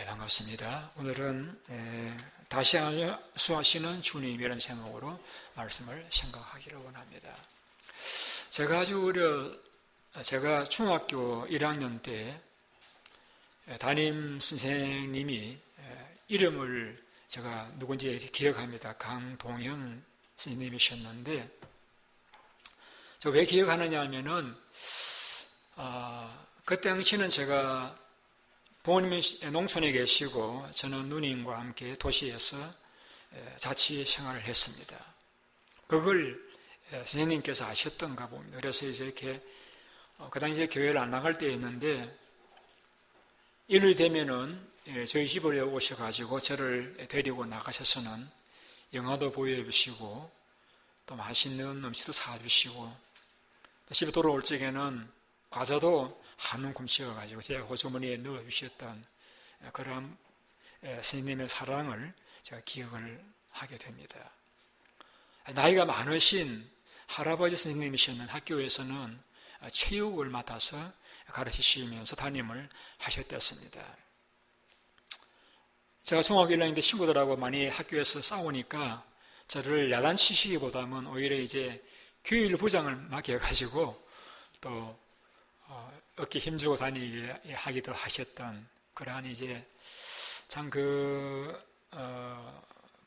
반갑습니다. 오늘은 다시 수하시는 주님이라는 제목으로 말씀을 생각하기를 원합니다. 제가 중학교 1학년 때 담임 선생님이 이름을 제가 누군지 기억합니다. 강동현 선생님이셨는데, 저 왜 기억하느냐 하면은 그 당시는 제가 부모님이 농촌에 계시고 저는 누님과 함께 도시에서 자취 생활을 했습니다. 그걸 선생님께서 아셨던가 봅니다. 그래서 이제 이렇게 그 당시에 교회를 안 나갈 때였는데, 일요일 되면은 저희 집으로 오셔가지고 저를 데리고 나가셔서는 영화도 보여주시고 또 맛있는 음식도 사주시고, 집에 돌아올 적에는 과자도 한 움큼 씌워가지고 제 호주머니에 넣어주셨던 그런 선생님의 사랑을 제가 기억을 하게 됩니다. 나이가 많으신 할아버지 선생님이셨는 학교에서는 체육을 맡아서 가르치시면서 담임을 하셨댔습니다. 제가 중학교 1학년 때 친구들하고 많이 학교에서 싸우니까 저를 야단치시기보다는 오히려 이제 교일 부장을 맡겨가지고 또 어깨 힘주고 다니게 하기도 하셨던 그러한 이제 참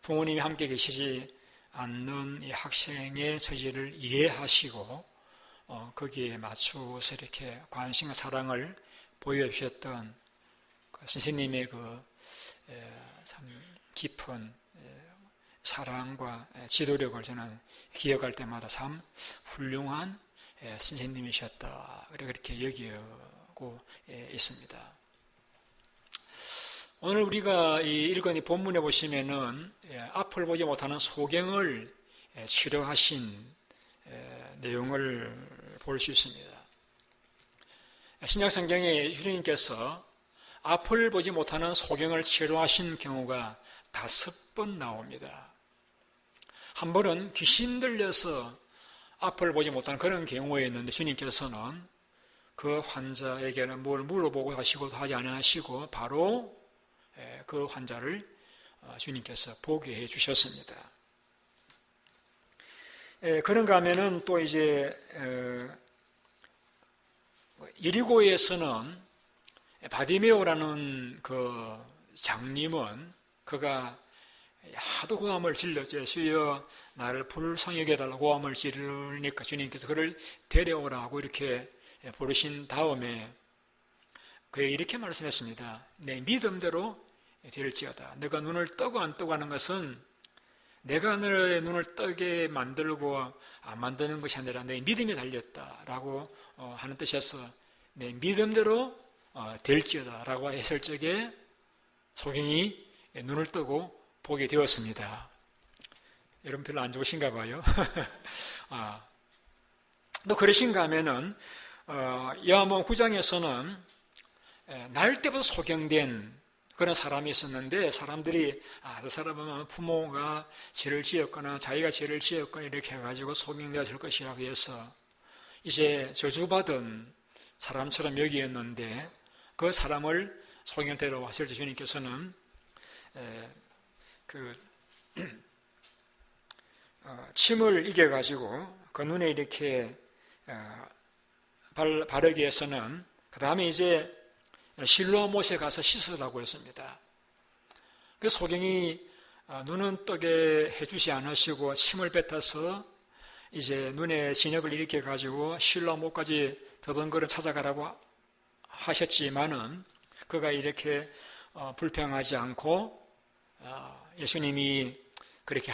부모님이 함께 계시지 않는 이 학생의 처지를 이해하시고 거기에 맞추어서 이렇게 관심과 사랑을 보여주셨던 그 선생님의 참 깊은 사랑과 지도력을 저는 기억할 때마다 참 훌륭한 선생님이셨다, 그렇게 여기고 있습니다. 오늘 우리가 읽은 이 본문에 보시면은 앞을 보지 못하는 소경을 치료하신 내용을 볼 수 있습니다. 신약성경에 주님께서 앞을 보지 못하는 소경을 치료하신 경우가 5번 나옵니다. 한 번은 귀신 들려서 앞을 보지 못하는 그런 경우였는데, 주님께서는 그 환자에게는 뭘 물어보고 하시고도 하지 않으시고 바로 그 환자를 주님께서 보게 해 주셨습니다. 그런가 하면은 또 이제 여리고에서는 바디메오라는 그 장님은 그가 하도 고함을 질렀죠. 주여 나를 불쌍히 여겨달라고 고함을 지르니까 주님께서 그를 데려오라고 이렇게 부르신 다음에 그에 이렇게 말씀했습니다. 내 믿음대로 될지어다. 너가 눈을 뜨고 안 뜨고 하는 것은 내가 너의 눈을 뜨게 만들고 안 만드는 것이 아니라 내 믿음이 달렸다라고 하는 뜻에서 내 믿음대로 될지어다 라고 했을 적에 소경이 눈을 뜨고 보게 되었습니다. 여러분 별로 안 좋으신가 봐요. 또 그러신가 하면은 요한복음 9장에서는 날 때부터 소경된 그런 사람이 있었는데, 사람들이 그 사람은 부모가 죄를 지었거나 자기가 죄를 지었거나 이렇게 해가지고 소경되어질 것이라고 해서 이제 저주받은 사람처럼 여기었는데, 그 사람을 소경되러 왔을 때 주님께서는 침을 이겨가지고 그 눈에 이렇게 바르기 위해서는 그 다음에 이제 실로암못에 가서 씻으라고 했습니다. 그 소경이 눈은 뜨게 해주지 않으시고 침을 뱉어서 이제 눈에 진역을 일으켜 가지고 실로암못까지 더덩거려 찾아가라고 하셨지만은 그가 이렇게 불평하지 않고 예수님이 그렇게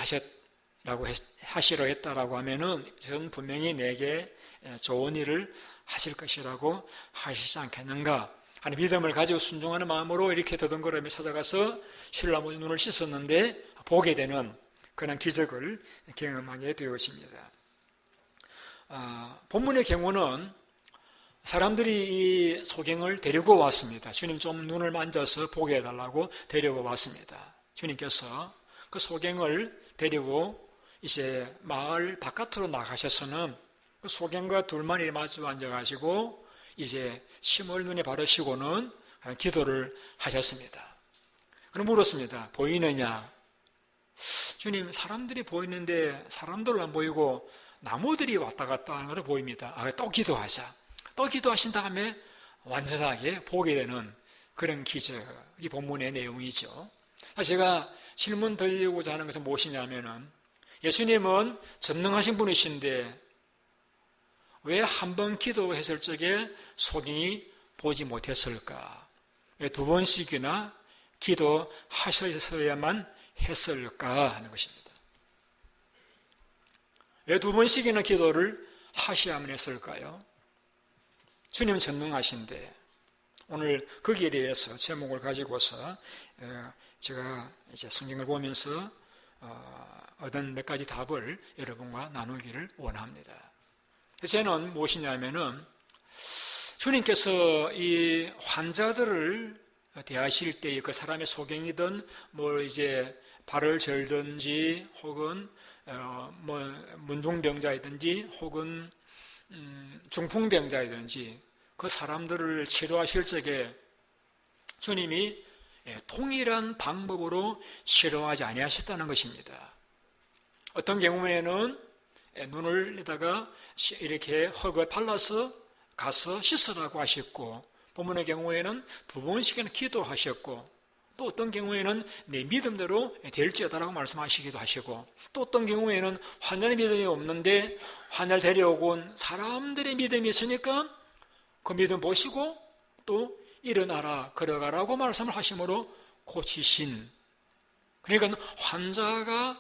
하시려 했다라고 하면은 저는 분명히 내게 좋은 일을 하실 것이라고 하시지 않겠는가 하는 믿음을 가지고 순종하는 마음으로 이렇게 더듬거리며 찾아가서 실로암못의 눈을 씻었는데 보게 되는 그런 기적을 경험하게 되었습니다. 본문의 경우는 사람들이 이 소경을 데리고 왔습니다. 주님 좀 눈을 만져서 보게 해달라고 데리고 왔습니다. 주님께서 그 소경을 데리고 이제 마을 바깥으로 나가셔서는 그 소경과 둘만 마주 앉아가지고 이제 침을 눈에 바르시고는 기도를 하셨습니다. 그럼 물었습니다. 보이느냐? 주님, 사람들이 보이는데 사람들은 안 보이고 나무들이 왔다 갔다 하는 것도 보입니다. 또 기도하자. 또 기도하신 다음에 완전하게 보게 되는 그런 기적이 본문의 내용이죠. 제가 질문 드리고자 하는 것은 무엇이냐면은, 예수님은 전능하신 분이신데 왜 한 번 기도했을 적에 소경이 보지 못했을까? 왜 두 번씩이나 기도하셔야만 했을까 하는 것입니다. 왜 두 번씩이나 기도를 하셔야만 했을까요? 주님은 전능하신데, 오늘 거기에 대해서 제목을 가지고서 제가 이제 성경을 보면서 얻은 몇 가지 답을 여러분과 나누기를 원합니다. 저는 무엇이냐면은, 주님께서 이 환자들을 대하실 때에 그 사람의 소경이든 이제 발을 절든지 혹은 문둥병자이든지 혹은 중풍병자이든지 그 사람들을 치료하실 적에 주님이 통일한 방법으로 치료하지 아니하셨다는 것입니다. 어떤 경우에는 눈을에다가 이렇게 흙을 발라서 가서 씻으라고 하셨고, 본문의 경우에는 두 번씩이나 기도하셨고, 또 어떤 경우에는 내 믿음대로 될지어다라고 말씀하시기도 하시고, 또 어떤 경우에는 환자의 믿음이 없는데 환자를 데려오고 온 사람들의 믿음이 있으니까 그 믿음 보시고 또 일어나라, 걸어가라고 말씀을 하심으로 고치신, 그러니까 환자가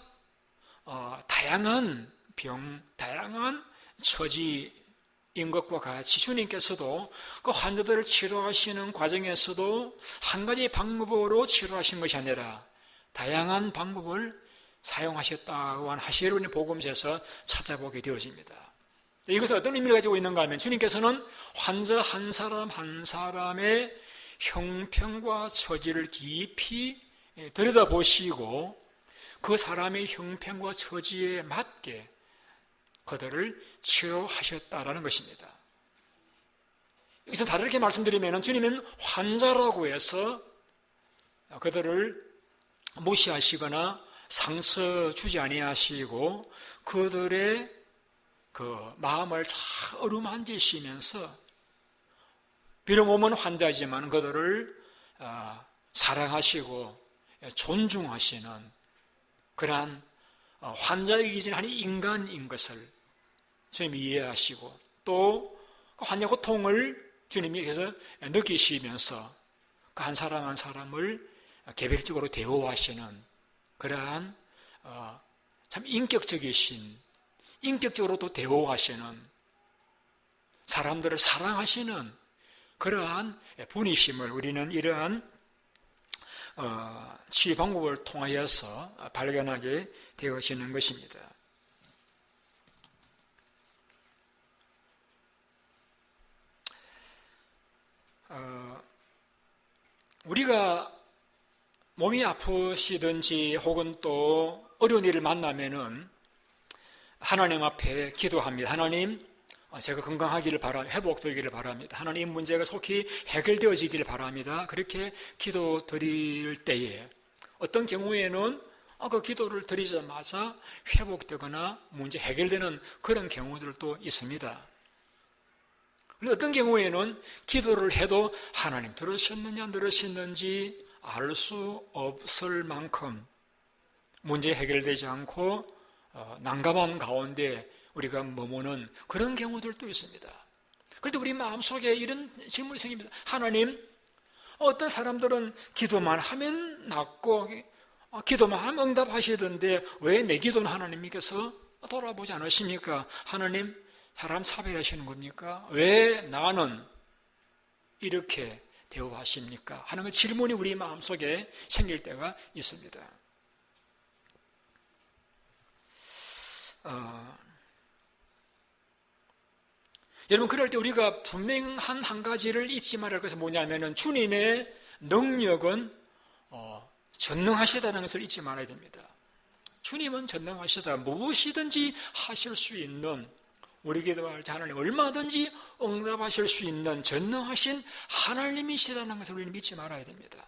다양한 병, 다양한 처지인 것과 같이 주님께서도 그 환자들을 치료하시는 과정에서도 한 가지 방법으로 치료하신 것이 아니라 다양한 방법을 사용하셨다고 한 하시르니 복음서에서 찾아보게 되어집니다. 이것은 어떤 의미를 가지고 있는가 하면, 주님께서는 환자 한 사람 한 사람의 형편과 처지를 깊이 들여다보시고 그 사람의 형편과 처지에 맞게 그들을 치료하셨다라는 것입니다. 여기서 다르게 말씀드리면, 주님은 환자라고 해서 그들을 무시하시거나 상처 주지 아니하시고 그들의 그 마음을 잘 어루만지시면서, 비록 몸은 환자지만 그들을 사랑하시고 존중하시는 그러한 환자이기 전에 한 인간인 것을 주님이 이해하시고, 또 그 환자 고통을 주님이 그래서 느끼시면서 그 한 사람 한 사람을 개별적으로 대우하시는 그러한 참 인격적으로 또 대우하시는, 사람들을 사랑하시는 그러한 분이심을 우리는 이러한 치유 방법을 통하여서 발견하게 되어지는 것입니다. 우리가 몸이 아프시든지 혹은 또 어려운 일을 만나면은 하나님 앞에 기도합니다. 하나님, 제가 건강하기를 바랍니다. 회복되기를 바랍니다. 하나님, 문제가 속히 해결되어지기를 바랍니다. 그렇게 기도 드릴 때에 어떤 경우에는 그 기도를 드리자마자 회복되거나 문제 해결되는 그런 경우들도 있습니다. 그런데 어떤 경우에는 기도를 해도 하나님 들으셨느냐 안 들으셨는지 알 수 없을 만큼 문제 해결되지 않고 난감한 가운데 우리가 머무는 그런 경우들도 있습니다. 그런데 우리 마음속에 이런 질문이 생깁니다. 하나님, 어떤 사람들은 기도만 하면 낫고 기도만 하면 응답하시던데 왜 내 기도는 하나님께서 돌아보지 않으십니까? 하나님, 사람 차별하시는 겁니까? 왜 나는 이렇게 대우하십니까? 하는 그 질문이 우리 마음속에 생길 때가 있습니다. 여러분, 그럴 때 우리가 분명한 한 가지를 잊지 말할 것은 뭐냐면은 주님의 능력은 전능하시다는 것을 잊지 말아야 됩니다. 주님은 전능하시다. 무엇이든지 하실 수 있는, 우리 기도할 때 하나님 얼마든지 응답하실 수 있는 전능하신 하나님이시다는 것을 우리는 믿지 말아야 됩니다.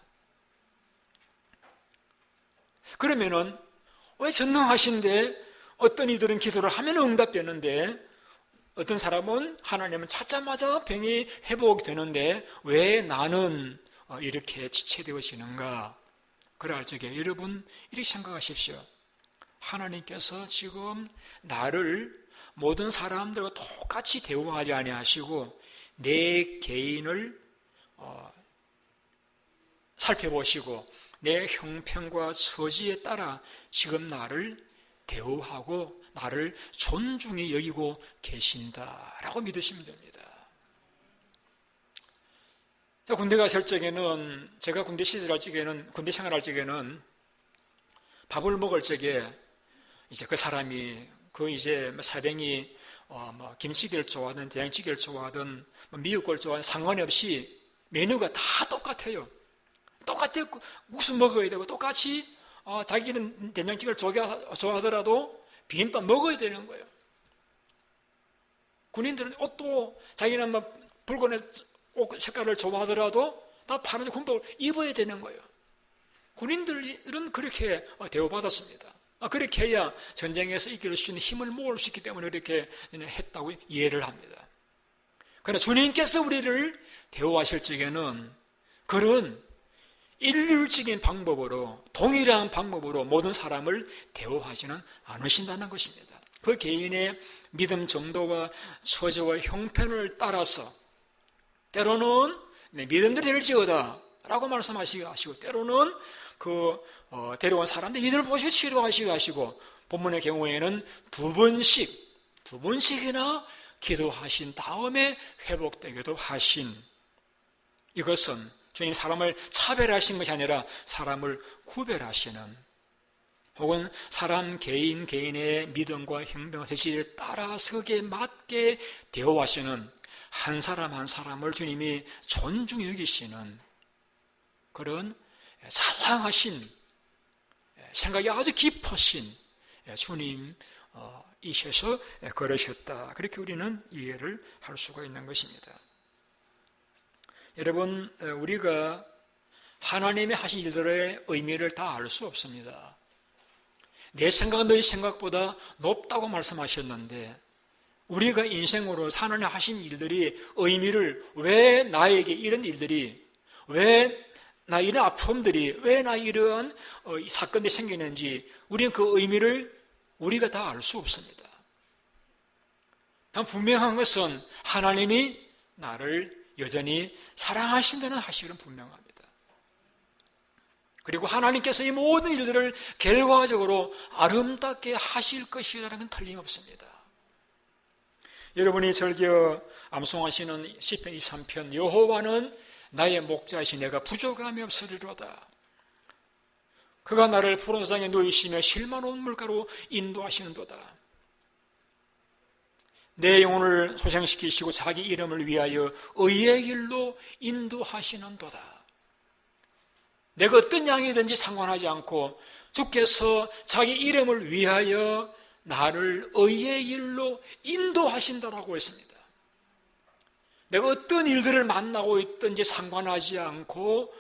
그러면은 왜 전능하신데 어떤 이들은 기도를 하면 응답되는데 어떤 사람은 하나님을 찾자마자 병이 회복되는데 왜 나는 이렇게 지체되어지는가? 그럴 적에 여러분 이렇게 생각하십시오. 하나님께서 지금 나를 모든 사람들과 똑같이 대우하지 아니하시고 내 개인을 살펴보시고 내 형편과 처지에 따라 지금 나를 대우하고 나를 존중히 여기고 계신다라고 믿으시면 됩니다. 군대 갔을 적에는, 제가 군대 시절할 적에는, 군대 생활할 적에는 밥을 먹을 적에 이제 그 사람이 이제 사병이 김치찌개를 좋아하든 된장찌개를 좋아하든 미역국을 좋아하든 상관없이 메뉴가 다 똑같아요. 똑같이 국수 먹어야 되고 똑같이 자기는 된장찌개를 좋아하더라도 비빔밥 먹어야 되는 거예요. 군인들은 옷도 자기는 붉은 옷 색깔을 좋아하더라도 다 파란색 군복을 입어야 되는 거예요. 군인들은 그렇게 대우받았습니다. 그렇게 해야 전쟁에서 이길 수 있는 힘을 모을 수 있기 때문에 그렇게 했다고 이해를 합니다. 그러나 주님께서 우리를 대우하실 적에는 그런 일률적인 방법으로, 동일한 방법으로 모든 사람을 대우하지는 않으신다는 것입니다. 그 개인의 믿음 정도와 처지와 형편을 따라서 때로는 믿음대로 될지어다 라고 말씀하시고 때로는 데려온 사람들 믿음을 보시고 치료하시고 하시고 본문의 경우에는 두 번씩이나 기도하신 다음에 회복되기도 하신, 이것은 주님 사람을 차별하신 것이 아니라 사람을 구별하시는, 혹은 사람 개인의 믿음과 행동과 대시를 따라서게 맞게 대우하시는 한 사람 한 사람을 주님이 존중히 여기시는 그런 자상하신, 생각이 아주 깊으신 주님이셔서 그러셨다. 그렇게 우리는 이해를 할 수가 있는 것입니다. 여러분, 우리가 하나님의 하신 일들의 의미를 다 알 수 없습니다. 내 생각은 너희 생각보다 높다고 말씀하셨는데 우리가 인생으로 하나님 하신 일들이 의미를, 왜 나에게 이런 일들이, 왜 나 이런 아픔들이, 왜 나 이런 사건이 생기는지 우리는 그 의미를 우리가 다 알 수 없습니다. 단 분명한 것은 하나님이 나를 여전히 사랑하신다는 사실은 분명합니다. 그리고 하나님께서 이 모든 일들을 결과적으로 아름답게 하실 것이라는 건 틀림없습니다. 여러분이 즐겨 암송하시는 시편 23편, 여호와는 나의 목자이시 내가 부족함이 없으리로다. 그가 나를 푸른 산에 누이시며 실만한 물가로 인도하시는도다. 내 영혼을 소생시키시고 자기 이름을 위하여 의의 길로 인도하시는도다. 내가 어떤 양이든지 상관하지 않고 주께서 자기 이름을 위하여 나를 의의 길로 인도하신다라고 했습니다. 내가 어떤 일들을 만나고 있든지 상관하지 않고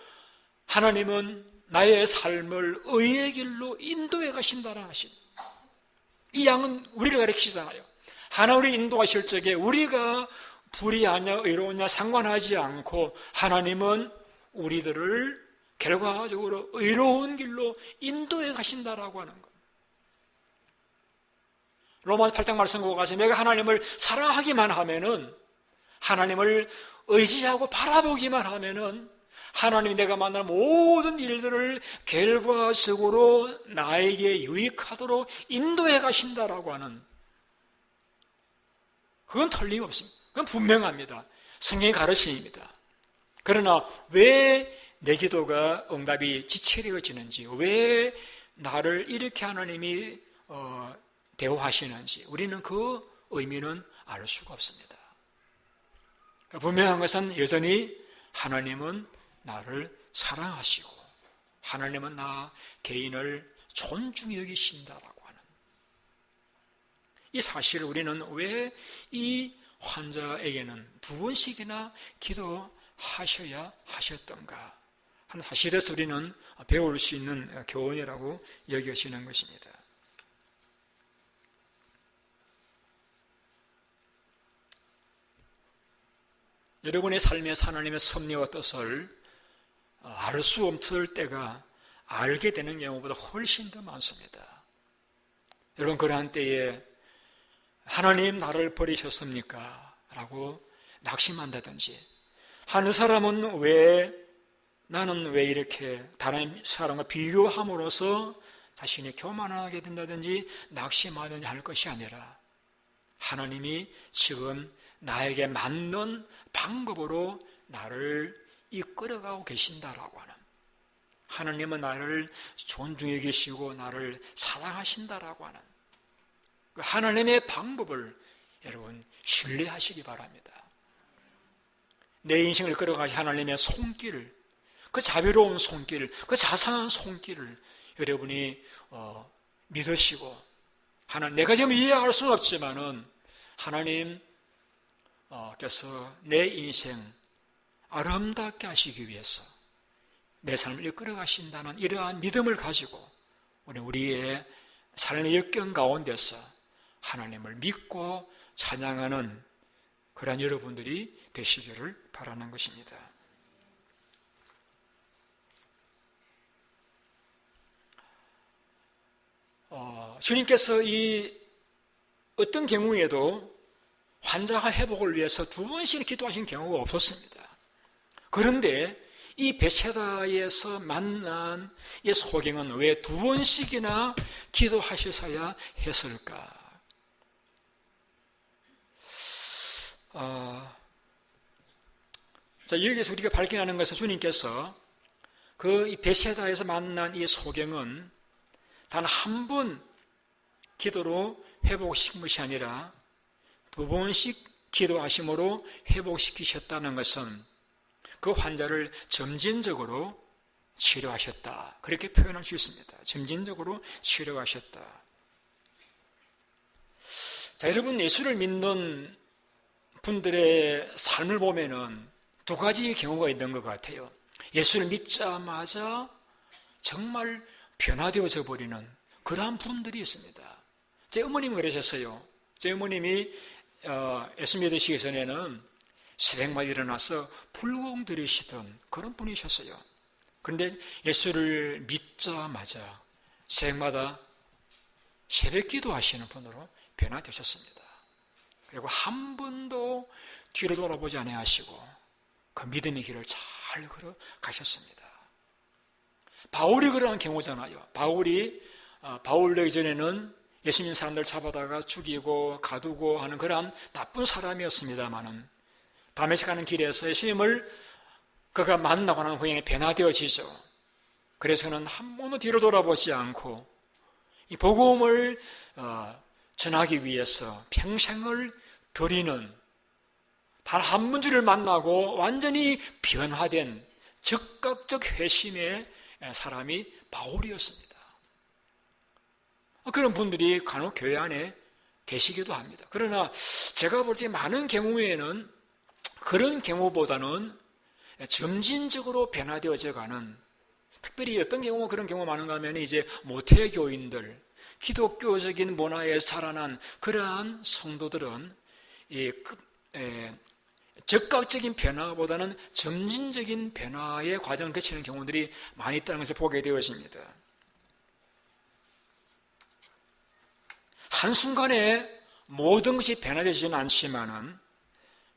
하나님은 나의 삶을 의의 길로 인도해 가신다라 하신, 이 양은 우리를 가르치잖아요. 하나님을 인도하실 적에 우리가 불의하냐 의로우냐 상관하지 않고 하나님은 우리들을 결과적으로 의로운 길로 인도해 가신다라고 하는 것. 로마서 8장 말씀 보고 가서 내가 하나님을 사랑하기만 하면은, 하나님을 의지하고 바라보기만 하면은 하나님이 내가 만난 모든 일들을 결과적으로 나에게 유익하도록 인도해 가신다라고 하는, 그건 틀림없습니다. 그건 분명합니다. 성경의 가르침입니다. 그러나 왜 내 기도가 응답이 지체되어지는지, 왜 나를 이렇게 하나님이 대우하시는지 우리는 그 의미는 알 수가 없습니다. 분명한 것은 여전히 하나님은 나를 사랑하시고 하나님은 나 개인을 존중히 여기신다라고 하는 이 사실을 우리는 왜 이 환자에게는 두 번씩이나 기도하셔야 하셨던가 하는 사실에서 우리는 배울 수 있는 교훈이라고 여겨지는 것입니다. 여러분의 삶에서 하나님의 섭리와 뜻을 알 수 없을 때가 알게 되는 경우보다 훨씬 더 많습니다. 여러분, 그러한 때에 하나님 나를 버리셨습니까? 라고 낙심한다든지, 한 사람은 나는 왜 이렇게 다른 사람과 비교함으로써 자신이 교만하게 된다든지 낙심하든지 할 것이 아니라 하나님이 지금 나에게 맞는 방법으로 나를 이끌어가고 계신다라고 하는, 하나님은 나를 존중해 계시고 나를 사랑하신다라고 하는 그 하나님의 방법을 여러분 신뢰하시기 바랍니다. 내 인생을 끌어가신 하나님의 손길을, 그 자비로운 손길, 그 자상한 손길을 여러분이 믿으시고, 내가 지금 이해할 수는 없지만은 하나님께서 내 인생 아름답게 하시기 위해서 내 삶을 이끌어 가신다는 이러한 믿음을 가지고 우리의 삶의 역경 가운데서 하나님을 믿고 찬양하는 그러한 여러분들이 되시기를 바라는 것입니다. 주님께서 이 어떤 경우에도 환자가 회복을 위해서 2번씩 기도하신 경우가 없었습니다. 그런데 이 베세다에서 만난 이 소경은 왜 2번씩이나 기도하셔야 했을까? 여기에서 우리가 발견하는 것은 주님께서 이 베세다에서 만난 이 소경은 단 한 번 기도로 회복시킨 것이 아니라 2번씩 기도하심으로 회복시키셨다는 것은 그 환자를 점진적으로 치료하셨다, 그렇게 표현할 수 있습니다. 점진적으로 치료하셨다. 자, 여러분, 예수를 믿는 분들의 삶을 보면은 2가지 경우가 있는 것 같아요. 예수를 믿자마자 정말 변화되어져 버리는 그러한 분들이 있습니다. 제 어머님은 그러셨어요. 제 어머님이 예수 믿으시기 전에는 새벽마다 일어나서 불공 들이시던 그런 분이셨어요. 그런데 예수를 믿자마자 새벽마다 새벽 기도하시는 분으로 변화되셨습니다. 그리고 한 번도 뒤를 돌아보지 아니하시고 그 믿음의 길을 잘 걸어가셨습니다. 바울이 그러한 경우잖아요. 바울 되기 전에는 예수 믿는 사람들 잡아다가 죽이고 가두고 하는 그러한 나쁜 사람이었습니다마는 다메섹 가는 길에서 예수님을 그가 만나고 나는 후에 변화되어지죠. 그래서는 한 번도 뒤를 돌아보지 않고 이 복음을 전하기 위해서 평생을 드리는, 단 한 문주를 만나고 완전히 변화된 즉각적 회심의 사람이 바울이었습니다. 그런 분들이 간혹 교회 안에 계시기도 합니다. 그러나 제가 볼 때 많은 경우에는 그런 경우보다는 점진적으로 변화되어져 가는, 특별히 어떤 경우가 그런 경우가 많은가 하면 이제 모태교인들, 기독교적인 문화에 살아난 그러한 성도들은 즉각적인 변화보다는 점진적인 변화의 과정을 거치는 경우들이 많이 있다는 것을 보게 되어집니다. 한순간에 모든 것이 변화되지는 않지만은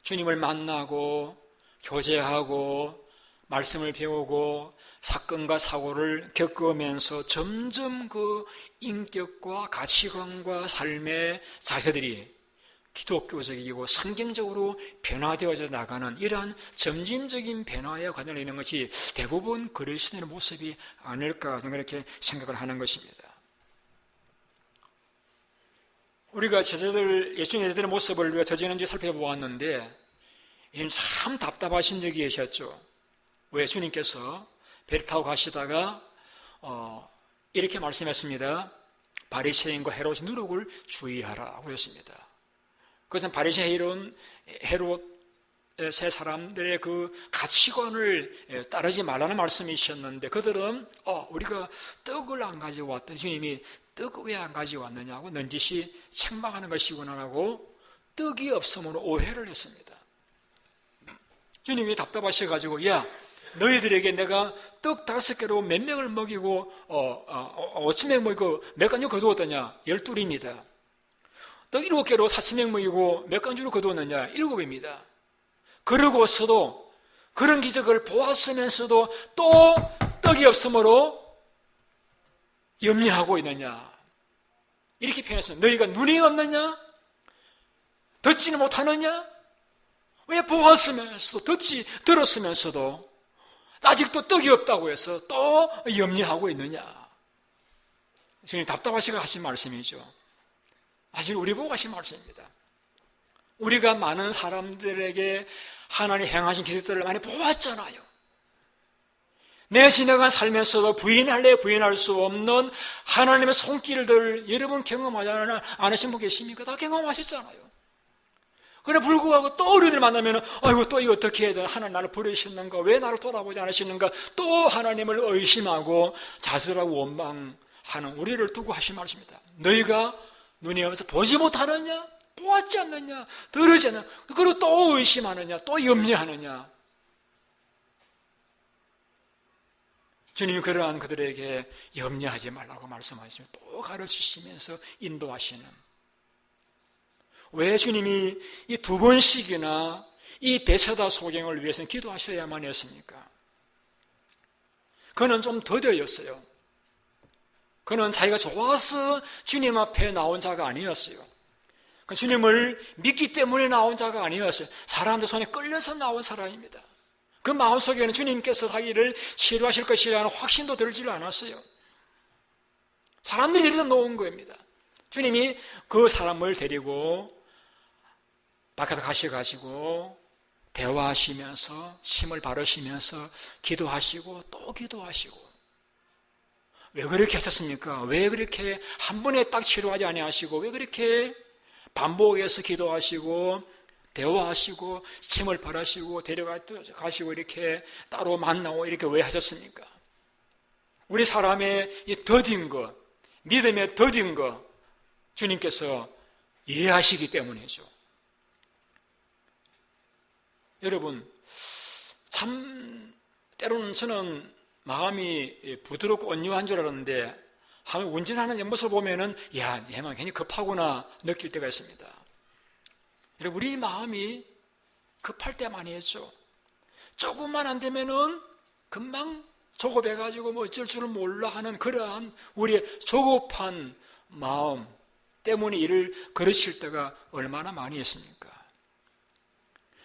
주님을 만나고 교제하고 말씀을 배우고 사건과 사고를 겪으면서 점점 그 인격과 가치관과 삶의 자세들이 기독교적이고 성경적으로 변화되어져 나가는 이러한 점진적인 변화의 과정을 있는 것이 대부분 그리스도인의 모습이 아닐까, 저는 그렇게 생각을 하는 것입니다. 우리가 예수님 제자들의 모습을 우리가 저지난주에 살펴보았는데 예수님 참 답답하신 적이 계셨죠. 왜? 주님께서 배를 타고 가시다가 이렇게 말씀했습니다. 바리새인과 헤롯의 누룩을 주의하라고 했습니다. 그것은 바리새인 헤롯 세 사람들의 그 가치관을 따르지 말라는 말씀이셨는데, 그들은 우리가 떡을 안 가지고 왔던, 주님이 떡 왜 안 가지고 왔느냐고 넌지시 책망하는 것이구나라고 떡이 없음으로 오해를 했습니다. 주님이 답답하셔가지고, 야, 너희들에게 내가 떡 5개로 몇 명을 먹이고 5,000명 먹이고 몇 간주 거두었더냐? 12입니다. 떡 7개로 4,000명 먹이고 몇 간주로 거두었느냐? 7입니다. 그러고서도 그런 기적을 보았으면서도 또 떡이 없으므로 염려하고 있느냐? 이렇게 표현했습니다. 너희가 눈이 없느냐? 듣지는 못하느냐? 왜 보았으면서도 들었으면서도 아직도 떡이 없다고 해서 또 염려하고 있느냐? 주님 답답하시고 하신 말씀이죠. 사실 우리 보고 하신 말씀입니다. 우리가 많은 사람들에게 하나님 행하신 기적들을 많이 보았잖아요. 내 지나간 삶에서도 부인할래 부인할 수 없는 하나님의 손길들 여러분 경험하지 않으신 분 계십니까? 다 경험하셨잖아요. 그러나 불구하고 또 어른을 만나면 아이고 또 이거 어떻게 해야 되나? 하나님 나를 버리셨는가? 왜 나를 돌아보지 않으시는가? 또 하나님을 의심하고 자수하고 원망하는 우리를 두고 하신 말씀입니다. 너희가 눈이 없어서 보지 못하느냐? 보았지 않느냐? 들으지 않느냐? 그리고 또 의심하느냐? 또 염려하느냐? 주님이 그러한 그들에게 염려하지 말라고 말씀하시며 또 가르치시면서 인도하시는, 왜 주님이 이 2번씩이나 이 베세다 소경을 위해서는 기도하셔야만 했습니까? 그는 좀 더뎌였어요. 그는 자기가 좋아서 주님 앞에 나온 자가 아니었어요. 주님을 믿기 때문에 나온 자가 아니었어요. 사람들 손에 끌려서 나온 사람입니다. 그 마음속에는 주님께서 자기를 치료하실 것이라는 확신도 들지 않았어요. 사람들이 데리다 놓은 겁니다. 주님이 그 사람을 데리고 밖에 가셔가지고 대화하시면서 침을 바르시면서 기도하시고 또 기도하시고, 왜 그렇게 하셨습니까? 왜 그렇게 한 번에 딱 치료하지 아니하시고 왜 그렇게 반복해서 기도하시고 대화하시고 침을 바르시고 데려가시고 이렇게 따로 만나고 이렇게 왜 하셨습니까? 우리 사람의 이 더딘 것, 믿음의 더딘 것 주님께서 이해하시기 때문이죠. 여러분, 참 때로는 저는 마음이 부드럽고 온유한 줄 알았는데 한번 운전하는 모습을 보면은 야, 얘만 괜히 급하구나 느낄 때가 있습니다. 여러분, 우리 마음이 급할 때 많이 했죠. 조금만 안 되면은 금방 조급해가지고 뭐 어쩔 줄을 몰라 하는 그러한 우리의 조급한 마음 때문에 일을 걸으실 때가 얼마나 많이 있습니까?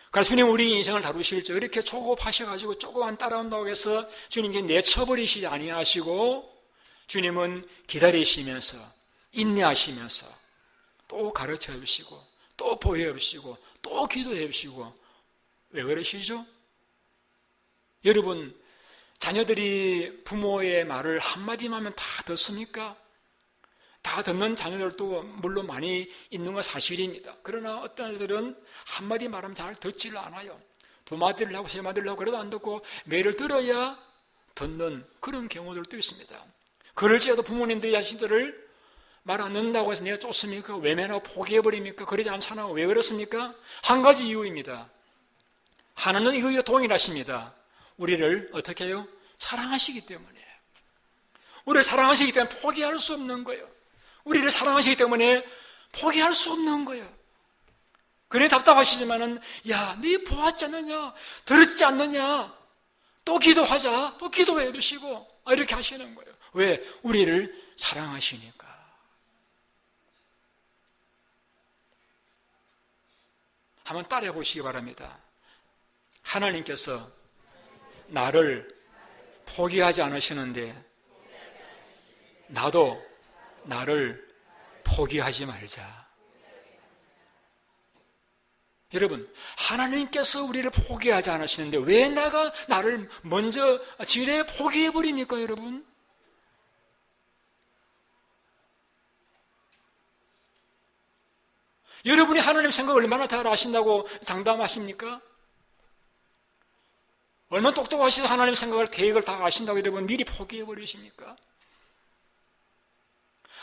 그래서 주님 우리 인생을 다루실 때 이렇게 조급하셔가지고 조금만 따라온다고 해서 주님께 내쳐버리시지 아니하시고 주님은 기다리시면서 인내하시면서 또 가르쳐 주시고 또 보여 주시고 또 기도해 주시고, 왜 그러시죠? 여러분, 자녀들이 부모의 말을 한마디만 하면 다 듣습니까? 다 듣는 자녀들도 물론 많이 있는 건 사실입니다. 그러나 어떤 애들은 한마디 말하면 잘 듣지를 않아요. 2마디를 하고 3마디를 하고 그래도 안 듣고 매일 들어야 듣는 그런 경우들도 있습니다. 그럴지라도 부모님들이 자신들을 말 안 듣는다고 해서 내가 쫓습니까? 외면하고 포기해버립니까? 그러지 않잖아요. 왜 그렇습니까? 한 가지 이유입니다. 하나는 이거와 동일하십니다. 우리를 어떻게 해요? 사랑하시기 때문에. 우리를 사랑하시기 때문에 포기할 수 없는 거예요. 우리를 사랑하시기 때문에 포기할 수 없는 거예요. 그래 답답하시지만은 야, 네 보았지 않느냐? 들었지 않느냐? 또 기도하자. 또 기도해 주시고 이렇게 하시는 거예요. 왜? 우리를 사랑하시니까. 한번 따라해 보시기 바랍니다. 하나님께서 나를 포기하지 않으시는데 나도 나를 포기하지 말자. 여러분, 하나님께서 우리를 포기하지 않으시는데 왜 나를 먼저 지레 포기해버립니까, 여러분? 여러분이 하나님 생각 얼마나 잘 아신다고 장담하십니까? 얼마나 똑똑하시도 하나님 생각을, 계획을 다 아신다고 여러분 미리 포기해버리십니까?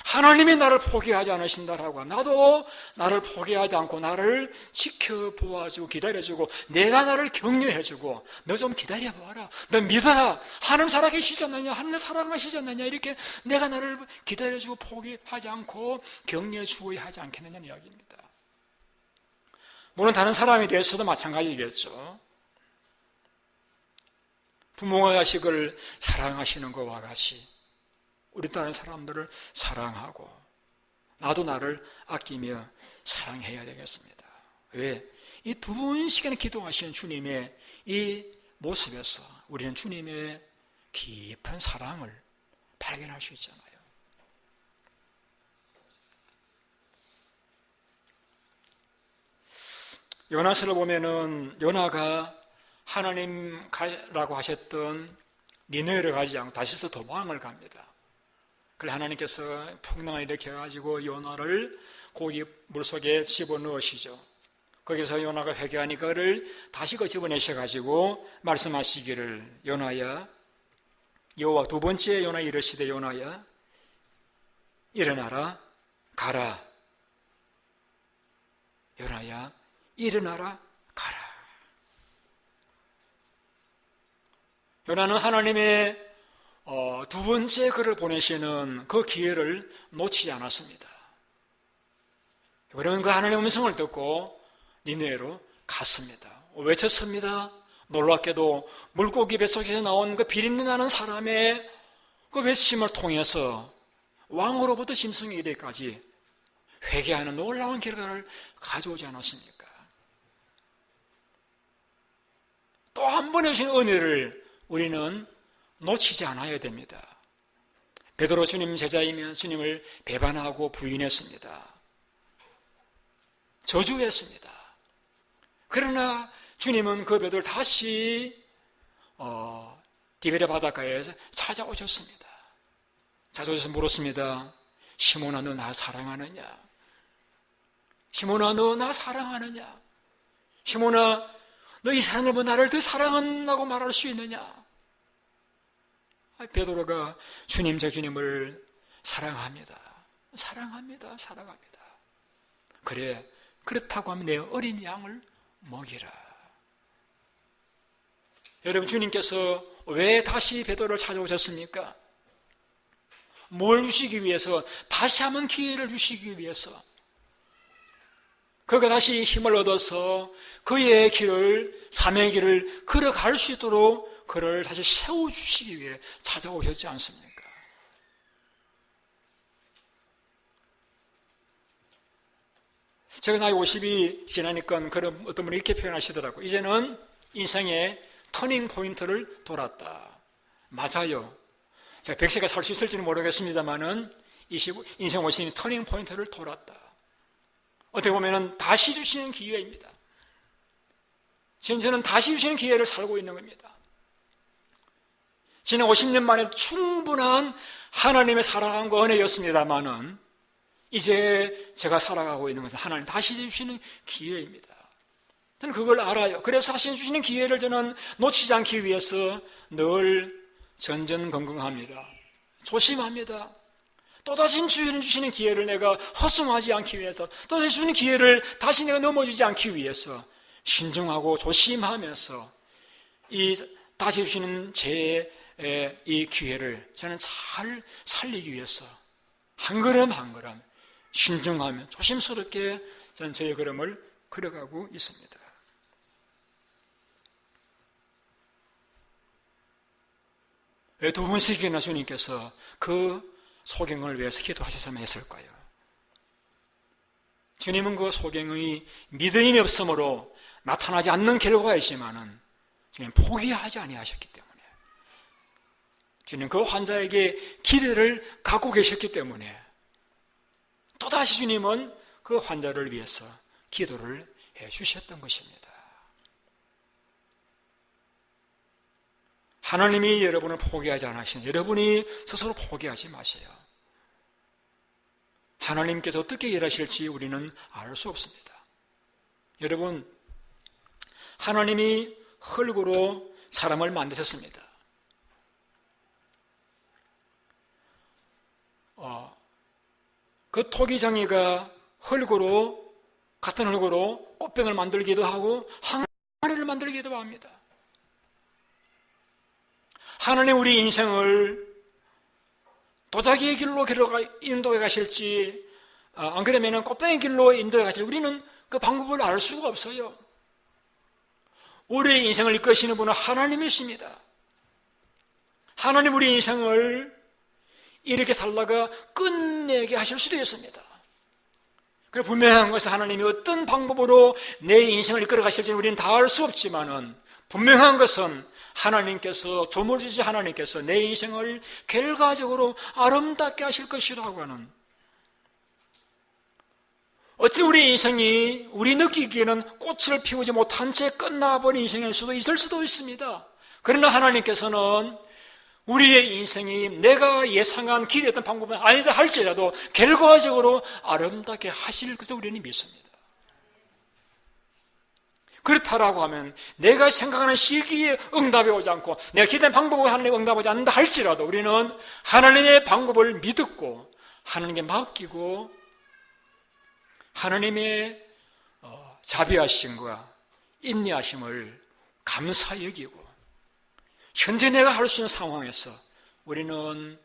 하나님이 나를 포기하지 않으신다라고 하면 나도 나를 포기하지 않고 나를 지켜보아주고 기다려주고 내가 나를 격려해주고 너 좀 기다려봐라, 너 믿어라, 하나님 살아계시지 않느냐, 하나님 사랑하시지 않느냐, 이렇게 내가 나를 기다려주고 포기하지 않고 격려해 주어야 하지 않겠느냐는 이야기입니다. 물론 다른 사람에 대해서도 마찬가지겠죠. 부모가 자식을 사랑하시는 것과 같이 우리 다른 사람들을 사랑하고 나도 나를 아끼며 사랑해야 되겠습니다. 왜? 이 두 번씩이나 기도하시는 주님의 이 모습에서 우리는 주님의 깊은 사랑을 발견할 수 있잖아요. 요나서를 보면은 요나가 하나님 가라고 하셨던 니느웨를 가지 않고 다시서 도망을 갑니다. 그래 하나님께서 풍랑을 일으켜가지고 요나를 고기 물속에 집어넣으시죠. 거기서 요나가 회개하니까 그를 다시 집어내셔가지고 말씀하시기를 요나야, 여호와 두 번째 요나 이르시되 요나야 일어나라 가라. 요나야 일어나라 가라. 요나는 하나님의 두 번째 그를 보내시는 그 기회를 놓치지 않았습니다. 그런 그 하나님의 음성을 듣고 니느웨로 갔습니다. 외쳤습니다. 놀랍게도 물고기 뱃속에서 나온 그 비린내 나는 사람의 그 외침을 통해서 왕으로부터 짐승의 이래까지 회개하는 놀라운 결과를 가져오지 않았습니까? 또 한 번의 주신 은혜를 우리는 놓치지 않아야 됩니다. 베드로 주님 제자이며 주님을 배반하고 부인했습니다. 저주했습니다. 그러나 주님은 그 베드로를 다시 디베레 바닷가에 찾아오셨습니다. 찾아오셔서 물었습니다. 시몬아 너 나 사랑하느냐? 시몬아 너 나 사랑하느냐? 시몬아 너 이 사람을 보고 나를 더 사랑한다고 말할 수 있느냐? 베드로가 주님, 제 주님을 사랑합니다. 사랑합니다. 사랑합니다. 그래, 그렇다고 하면 내 어린 양을 먹이라. 여러분, 주님께서 왜 다시 베드로를 찾아오셨습니까? 뭘 주시기 위해서? 다시 한번 기회를 주시기 위해서. 그가 다시 힘을 얻어서 그의 길을, 사명의 길을 걸어갈 수 있도록 그를 다시 세워주시기 위해 찾아오셨지 않습니까? 제가 나이 50이 지나니까 그런 어떤 분이 이렇게 표현하시더라고요. 이제는 인생의 터닝 포인트를 돌았다. 맞아요. 제가 100세가 살 수 있을지는 모르겠습니다만은 인생 50이 터닝 포인트를 돌았다. 어떻게 보면은 다시 주시는 기회입니다. 지금 저는 다시 주시는 기회를 살고 있는 겁니다. 지난 50년 만에 충분한 하나님의 사랑과 은혜였습니다만은 이제 제가 살아가고 있는 것은 하나님 다시 주시는 기회입니다. 저는 그걸 알아요. 그래서 다시 주시는 기회를 저는 놓치지 않기 위해서 늘 전전긍긍합니다. 조심합니다. 또다시 주시는 기회를 내가 헛숨하지 않기 위해서, 또다시 주시는 기회를 다시 내가 넘어지지 않기 위해서 신중하고 조심하면서 이 다시 주시는 이 기회를 저는 잘 살리기 위해서 한 걸음 한 걸음 신중하며 조심스럽게 저는 저의 걸음을 걸어가고 있습니다. 왜 두 번씩이나 주님께서 그 소경을 위해서 기도하셨으면 했을까요? 주님은 그 소경의 믿음이 없으므로 나타나지 않는 결과이지만은 주님 포기하지 아니하셨기 때문에, 주님 그 환자에게 기대를 갖고 계셨기 때문에 또다시 주님은 그 환자를 위해서 기도를 해 주셨던 것입니다. 하나님이 여러분을 포기하지 않으시는, 여러분이 스스로 포기하지 마세요. 하나님께서 어떻게 일하실지 우리는 알 수 없습니다. 여러분, 하나님이 흙으로 사람을 만드셨습니다. 그 토기장이가 같은 흙으로 꽃병을 만들기도 하고 항아리를 만들기도 합니다. 하나님 우리 인생을 도자기의 길로 인도해 가실지 안 그러면 꽃병의 길로 인도해 가실지 우리는 그 방법을 알 수가 없어요. 우리의 인생을 이끄시는 분은 하나님이십니다. 하나님 우리 인생을 이렇게 살다가 끝내게 하실 수도 있습니다. 그래서 분명한 것은 하나님이 어떤 방법으로 내 인생을 이끌어 가실지는 우리는 다 알 수 없지만은 분명한 것은 하나님께서 조물주시 하나님께서 내 인생을 결과적으로 아름답게 하실 것이라고 하는, 어찌 우리 인생이 우리 느끼기에는 꽃을 피우지 못한 채 끝나버린 인생일 수도 있을 수도 있습니다. 그러나 하나님께서는 우리의 인생이 내가 예상한 기대했던 방법은 아니다 할지라도 결과적으로 아름답게 하실 것을 우리는 믿습니다. 그렇다라고 하면 내가 생각하는 시기에 응답이 오지 않고 내가 기대한 방법으로 하나님이 응답하지 않는다 할지라도 우리는 하나님의 방법을 믿고 하나님께 맡기고 하나님의 자비하심과 인내하심을 감사히 여기고 현재 내가 할 수 있는 상황에서 우리는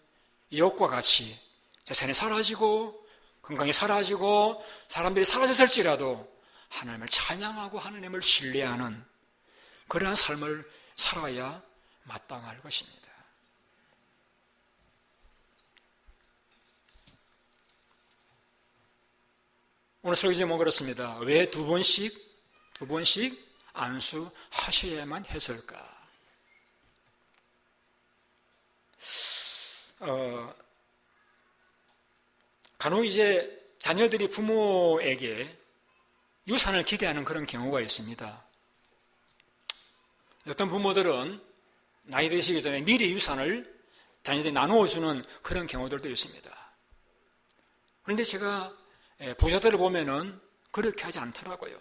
이웃과 같이 재산이 사라지고 건강이 사라지고 사람들이 사라졌을지라도 하나님을 찬양하고 하나님을 신뢰하는 그러한 삶을 살아야 마땅할 것입니다. 오늘 설교 제목은 그렇습니다. 왜 두 번씩 안수하셔야만 했을까? 간혹 이제 자녀들이 부모에게 유산을 기대하는 그런 경우가 있습니다. 어떤 부모들은 나이 드시기 전에 미리 유산을 자녀들이 나누어주는 그런 경우들도 있습니다. 그런데 제가 부자들을 보면은 그렇게 하지 않더라고요.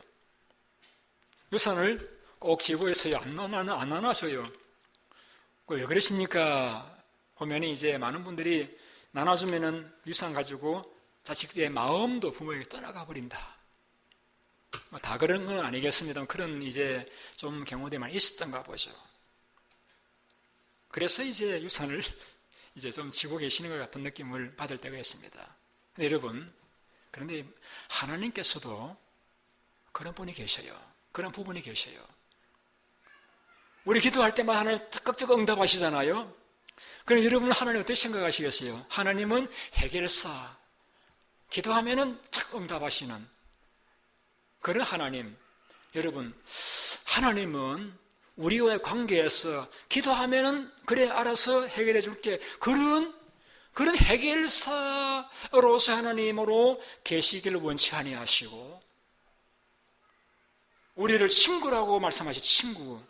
유산을 꼭 지구에서 안 나눠줘요. 왜 그러십니까? 보면 이제 많은 분들이 나눠주면은 유산 가지고 자식들의 마음도 부모에게 떠나가 버린다. 다 그런 건 아니겠습니다. 그런 이제 좀 경우들이 많이 있었던가 보죠. 그래서 이제 유산을 이제 좀 지고 계시는 것 같은 느낌을 받을 때가 있습니다. 근데 여러분, 그런데 하나님께서도 그런 분이 계셔요. 그런 부분이 계셔요. 우리 기도할 때마다 하나님 적극적으로 응답하시잖아요. 그럼 여러분 하나님 어떻게 생각하시겠어요? 하나님은 해결사, 기도하면은 쫙 응답하시는 그런 하나님. 여러분, 하나님은 우리와의 관계에서 기도하면은 그래 알아서 해결해 줄게, 그런 해결사로서 하나님으로 계시기를 원치 아니하시고 우리를 친구라고 말씀하시죠. 친구.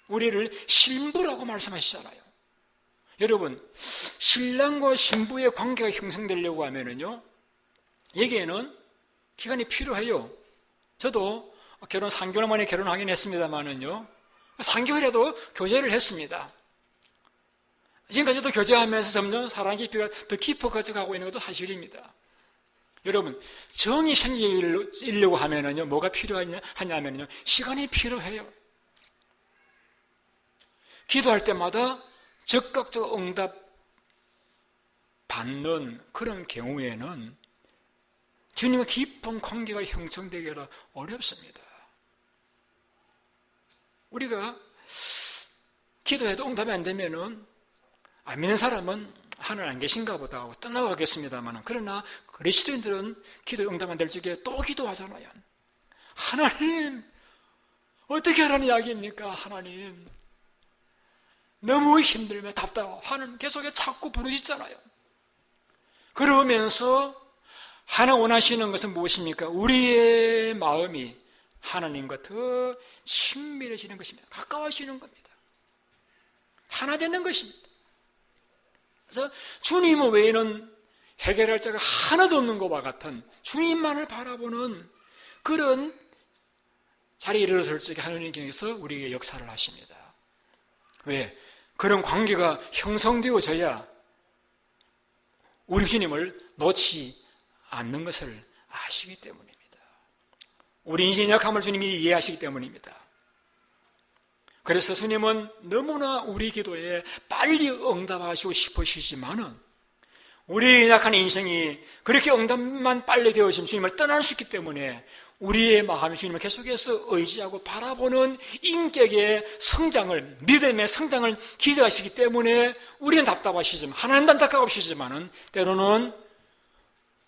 우리를 신부라고 말씀하시잖아요. 여러분, 신랑과 신부의 관계가 형성되려고 하면은요, 여기에는 기간이 필요해요. 저도 결혼 3개월 만에 결혼하긴 했습니다만은요, 3개월에도 교제를 했습니다. 지금까지도 교제하면서 점점 사랑 깊이가 더 깊어져 가고 있는 것도 사실입니다. 여러분, 정이 생기려고 하면은요, 뭐가 필요하냐면요, 시간이 필요해요. 기도할 때마다 적극적 응답 받는 그런 경우에는 주님과 깊은 관계가 형성되기가 어렵습니다. 우리가 기도해도 응답이 안 되면은 안 믿는 사람은 하나님 안 계신가 보다 하고 떠나가겠습니다만, 그러나 그리스도인들은 기도에 응답 안 될 적에 또 기도하잖아요. 하나님, 어떻게 하라는 이야기입니까? 하나님, 너무 힘들면 답답하고 하나님 계속 자꾸 부르시잖아요. 그러면서 하나님 원하시는 것은 무엇입니까? 우리의 마음이 하나님과 더 친밀해지는 것입니다. 가까워지는 겁니다. 하나 되는 것입니다. 그래서 주님 외에는 해결할 자가 하나도 없는 것과 같은 주님만을 바라보는 그런 자리에 이르렀을 적에 하나님께서 우리에게 역사를 하십니다. 왜? 그런 관계가 형성되어져야 우리 주님을 놓지 않는 것을 아시기 때문입니다. 우리 인생의 약함을 주님이 이해하시기 때문입니다. 그래서 주님은 너무나 우리 기도에 빨리 응답하시고 싶으시지만은 우리의 약한 인생이 그렇게 응답만 빨리 되어지면 주님을 떠날 수 있기 때문에 우리의 마음이 주님을 계속해서 의지하고 바라보는 인격의 성장을, 믿음의 성장을 기대하시기 때문에 우리는 답답하시지만, 하나님도 안타까우시지만은 때로는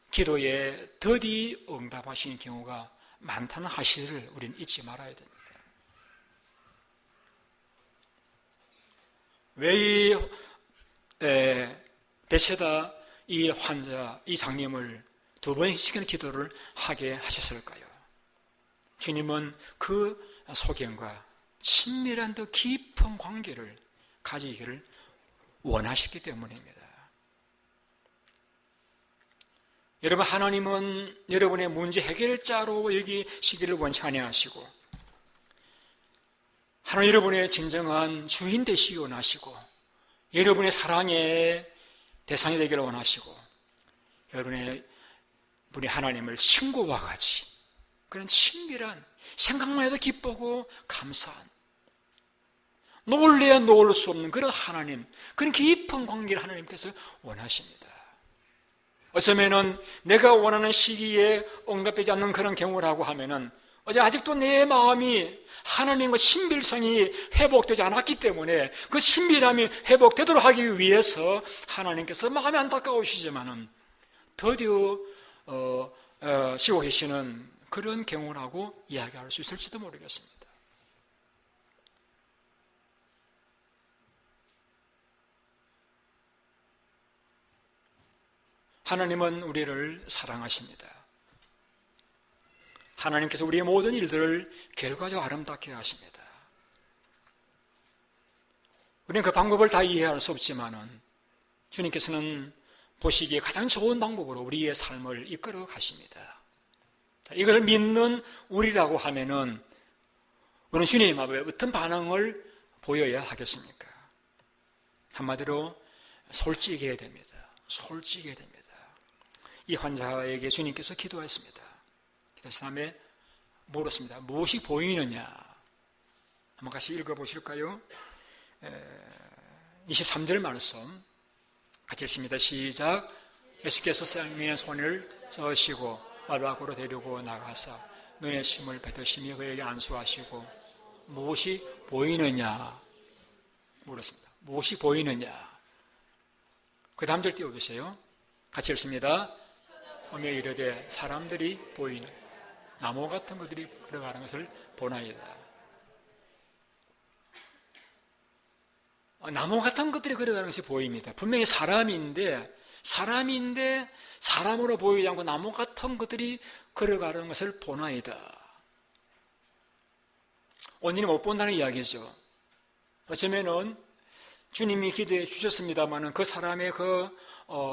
기도에 더디 응답하시는 경우가 많다는 사실을 우리는 잊지 말아야 됩니다. 왜 이 베세다 이 환자, 이 장님을 2번씩이나 기도를 하게 하셨을까요? 주님은 그 소견과 친밀한 더 깊은 관계를 가지기를 원하셨기 때문입니다. 여러분, 하나님은 여러분의 문제 해결자로 여기시기를 원치 아니하시고, 하나님 여러분의 진정한 주인 되시기 원하시고, 여러분의 사랑의 대상이 되기를 원하시고, 여러분의 분이 하나님을 친구와 같이 그런 친밀한, 생각만 해도 기쁘고 감사한, 놓을래야 놓을 수 없는 그런 하나님, 그런 깊은 관계를 하나님께서 원하십니다. 어쩌면은 내가 원하는 시기에 응답되지 않는 그런 경우라고 하면은 아직도 내 마음이 하나님과 친밀성이 회복되지 않았기 때문에 그 친밀함이 회복되도록 하기 위해서 하나님께서 마음이 안타까우시지만은 드디어 쉬고 계시는 그런 경우라고 이야기할 수 있을지도 모르겠습니다. 하나님은 우리를 사랑하십니다. 하나님께서 우리의 모든 일들을 결과적으로 아름답게 하십니다. 우리는 그 방법을 다 이해할 수 없지만은 주님께서는 보시기에 가장 좋은 방법으로 우리의 삶을 이끌어 가십니다. 이걸 믿는 우리라고 하면은 우리는 주님 앞에 어떤 반응을 보여야 하겠습니까? 한마디로 솔직해야 됩니다. 솔직해야 됩니다. 이 환자에게 주님께서 기도했습니다. 기도하신 다음에 물었습니다. 무엇이 보이느냐? 한번 같이 읽어보실까요? 23절 말씀 같이 읽습니다. 시작. 예수께서 쌍민의 손을 저으시고 말 밖으로 데리고 나가사 눈에 침을 뱉으시며 그에게 안수하시고 무엇이 보이느냐? 물었습니다. 무엇이 보이느냐? 그 다음 절 띄워주세요. 같이 읽습니다. 오며 이르되 사람들이 보이는 나무 같은 것들이 걸어가는 것을 보나이다. 나무 같은 것들이 걸어가는 것이 보입니다. 분명히 사람인데 사람으로 보이지 않고 나무 같은 것들이 걸어가는 것을 보나이다. 온전히 못 본다는 이야기죠. 어쩌면은 주님이 기도해 주셨습니다마는 그 사람의 그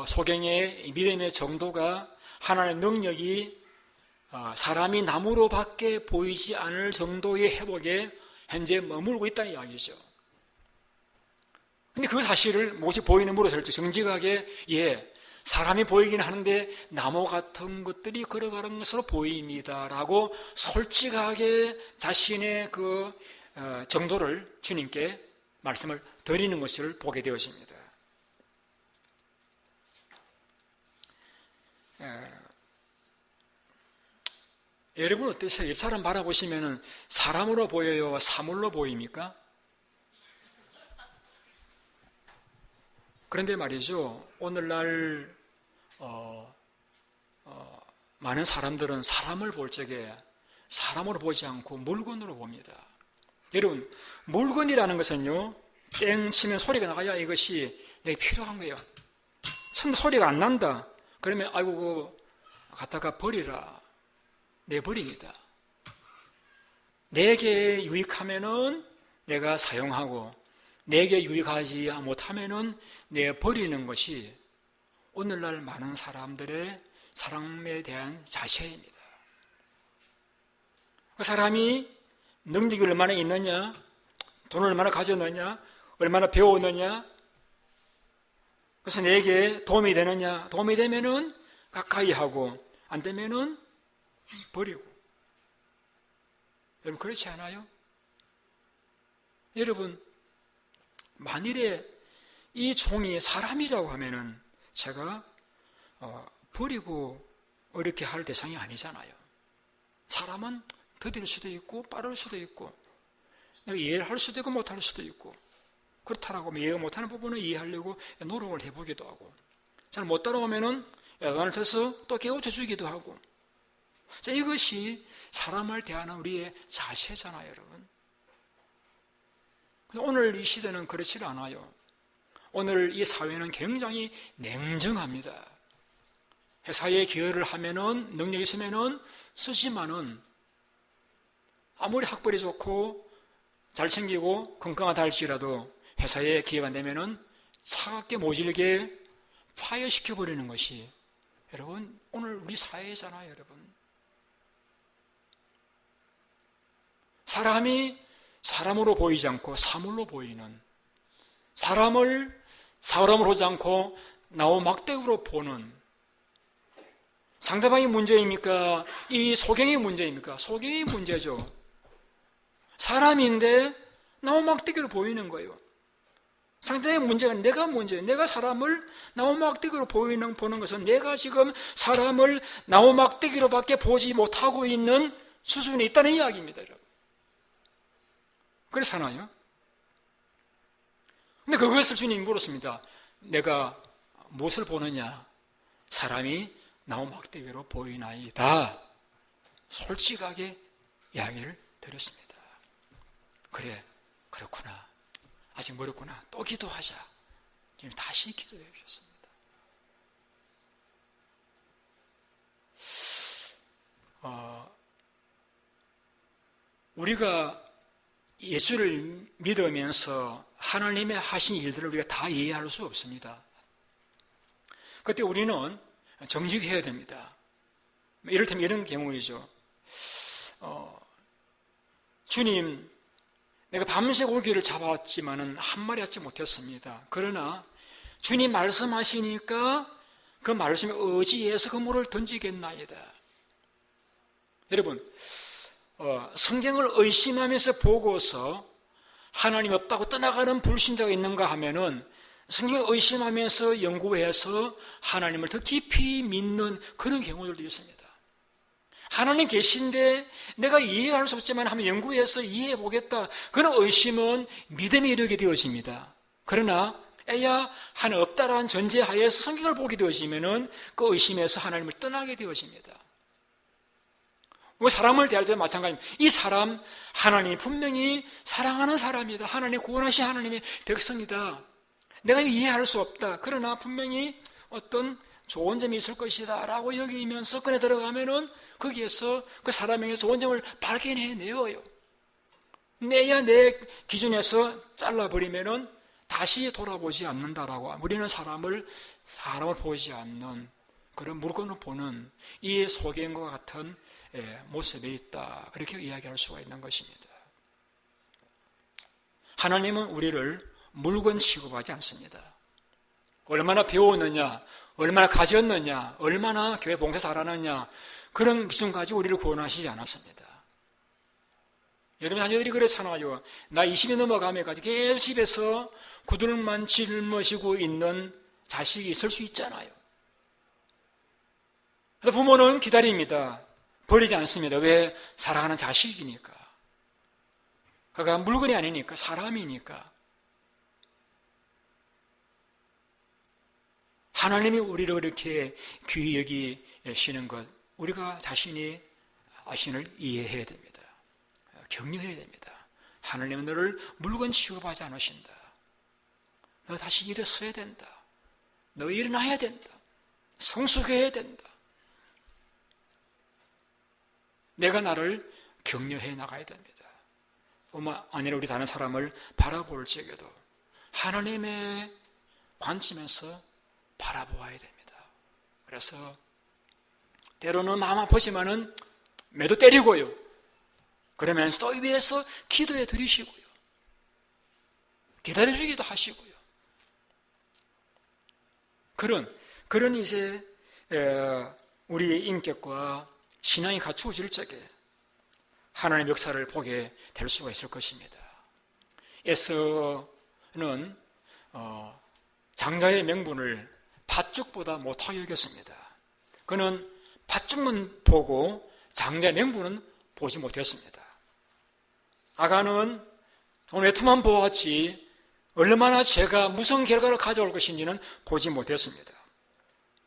소경의 믿음의 정도가 하나님의 능력이 사람이 나무로 밖에 보이지 않을 정도의 회복에 현재 머물고 있다는 이야기죠. 근데 그 사실을 무엇이 보이는 무릇을 정직하게 사람이 보이긴 하는데 나무 같은 것들이 걸어가는 것으로 보입니다라고 솔직하게 자신의 그 정도를 주님께 말씀을 드리는 것을 보게 되어집니다. 여러분 어떠세요? 옆 사람 바라보시면 사람으로 보여요? 사물로 보입니까? 그런데 말이죠. 오늘날 많은 사람들은 사람을 볼 적에 사람으로 보지 않고 물건으로 봅니다. 여러분, 물건이라는 것은요, 땡 치면 소리가 나가야 이것이 내게 필요한 거예요. 처음 소리가 안 난다. 그러면 아이고 그거 갖다가 버리라. 내버립니다. 내게 유익하면은 내가 사용하고 내게 유익하지 못하면은 내버리는 것이 오늘날 많은 사람들의 사람에 대한 자세입니다. 그 사람이 능력이 얼마나 있느냐, 돈을 얼마나 가졌느냐, 얼마나 배웠느냐? 그래서 내게 도움이 되느냐? 도움이 되면은 가까이 하고 안 되면은 버리고. 여러분 그렇지 않아요? 여러분 만일에 이 종이 사람이라고 하면은 제가 버리고 이렇게 할 대상이 아니잖아요. 사람은 더딜 수도 있고 빠를 수도 있고 내가 이해를 할 수도 있고 못할 수도 있고 그렇다라고 이해가 못하는 부분은 이해하려고 노력을 해보기도 하고 잘 못 따라오면은 야단을 쳐서 또 깨우쳐 주기도 하고 자, 이것이 사람을 대하는 우리의 자세잖아요, 여러분. 오늘 이 시대는 그렇지 않아요. 오늘 이 사회는 굉장히 냉정합니다. 회사에 기여를 하면은 능력이 있으면은 쓰지만은 아무리 학벌이 좋고 잘생기고 건강하다 할지라도 회사에 기여가 안 되면은 차갑게 모질게 파열시켜버리는 것이 여러분 오늘 우리 사회잖아요, 여러분. 사람이 사람으로 보이지 않고 사물로 보이는, 사람을 사람으로 보지 않고 나무막대기로 보는, 상대방이 문제입니까? 이 소경이 문제입니까? 소경이 문제죠. 사람인데 나무막대기로 보이는 거예요. 상대의 문제가 내가 문제예요. 내가 사람을 나무막대기로 보는 것은 내가 지금 사람을 나무막대기로밖에 보지 못하고 있는 수준에 있다는 이야기입니다, 여러분. 그렇잖아요. 근데 그것을 주님이 물었습니다. 내가 무엇을 보느냐? 사람이 나무막대기로 보이나이다. 솔직하게 이야기를 드렸습니다. 그래, 그렇구나. 아직 멀었구나. 또 기도하자. 지금 다시 기도해 주셨습니다. 우리가 예수를 믿으면서 하나님의 하신 일들을 우리가 다 이해할 수 없습니다. 그때 우리는 정직해야 됩니다. 이를테면 이런 경우이죠. 주님, 내가 밤새 고기를 잡았지만은 한 마리 잡지 못했습니다. 그러나 주님 말씀하시니까 그 말씀에 의지해서 그 물을 던지겠나이다. 여러분, 성경을 의심하면서 보고서 하나님 없다고 떠나가는 불신자가 있는가 하면은 성경을 의심하면서 연구해서 하나님을 더 깊이 믿는 그런 경우들도 있습니다. 하나님 계신데 내가 이해할 수 없지만 한번 연구해서 이해해 보겠다. 그런 의심은 믿음에 이르게 되어집니다. 그러나 에야 하나님 없다라는 전제하에서 성경을 보게 되어지면은 그 의심에서 하나님을 떠나게 되어집니다. 사람을 대할 때 마찬가지입니다. 이 사람 하나님이 분명히 사랑하는 사람이다. 하나님 구원하신 하나님의 백성이다. 내가 이해할 수 없다. 그러나 분명히 어떤 좋은 점이 있을 것이다 라고 여기면서 꺼내 들어가면은 거기에서 그 사람에게 좋은 점을 발견해내어요. 내야 내 기준에서 잘라버리면은 다시 돌아보지 않는다라고. 우리는 사람을 보지 않는 그런 물건을 보는 이 소경과 같은 모습에 있다. 그렇게 이야기할 수가 있는 것입니다. 하나님은 우리를 물건 취급하지 않습니다. 얼마나 배웠느냐, 얼마나 가졌느냐, 얼마나 교회 봉사 잘하느냐 그런 기준 가지고 우리를 구원하시지 않았습니다. 여러분 자녀들이 그렇잖아요. 나 20이 넘어가면까지 계속 집에서 구들만 짊어지고 있는 자식이 있을 수 있잖아요. 부모는 기다립니다. 버리지 않습니다. 왜? 사랑하는 자식이니까. 그가 물건이 아니니까, 사람이니까. 하나님이 우리를 이렇게 귀히 여기시는 것, 우리가 자신이 이해해야 됩니다. 격려해야 됩니다. 하나님은 너를 물건 취급하지 않으신다. 너 다시 일어서야 된다. 너 일어나야 된다. 성숙해야 된다. 내가 나를 격려해 나가야 됩니다. 뿐만 아니라 우리 다른 사람을 바라볼 적에도 하나님의 관점에서 바라보아야 됩니다. 그래서 때로는 마음 아프지만은 매도 때리고요. 그러면서 또 위에서 기도해 드리시고요. 기다려주기도 하시고요. 그런 이제 우리의 인격과 신앙이 갖추어질 적에 하나님의 역사를 보게 될 수가 있을 것입니다. 에서는 장자의 명분을 팥죽보다 못하게 여겼습니다. 그는 팥죽만 보고 장자의 명분은 보지 못했습니다. 아간은 외투만 보았지 얼마나 죄가 무슨 결과를 가져올 것인지는 보지 못했습니다.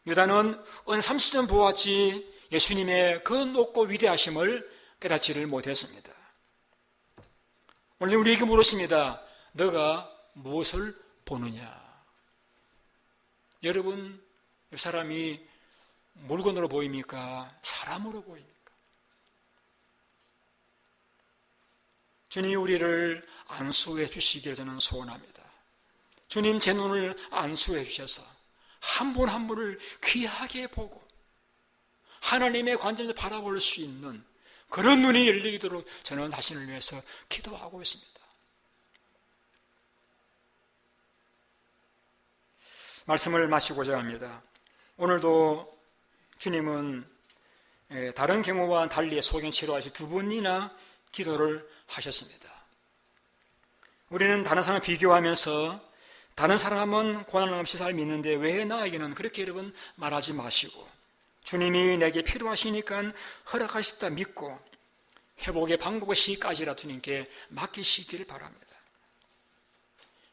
유다는 은삼시전 보았지 예수님의 그 높고 위대하심을 깨닫지를 못했습니다. 오늘 우리에게 물었습니다. 너가 무엇을 보느냐? 여러분, 이 사람이 물건으로 보입니까? 사람으로 보입니까? 주님이 우리를 안수해 주시길 저는 소원합니다. 주님 제 눈을 안수해 주셔서 한 분 한 분을 귀하게 보고 하나님의 관점에서 바라볼 수 있는 그런 눈이 열리도록 저는 자신을 위해서 기도하고 있습니다. 말씀을 마치고자 합니다. 오늘도 주님은 다른 경우와 달리 소경 치료하시 두 번이나 기도를 하셨습니다. 우리는 다른 사람을 비교하면서 다른 사람은 고난 없이 잘 믿는데 왜 나에게는 그렇게 여러분 말하지 마시고 주님이 내게 필요하시니까 허락하셨다 믿고 회복의 방법의 시까지라 주님께 맡기시기를 바랍니다.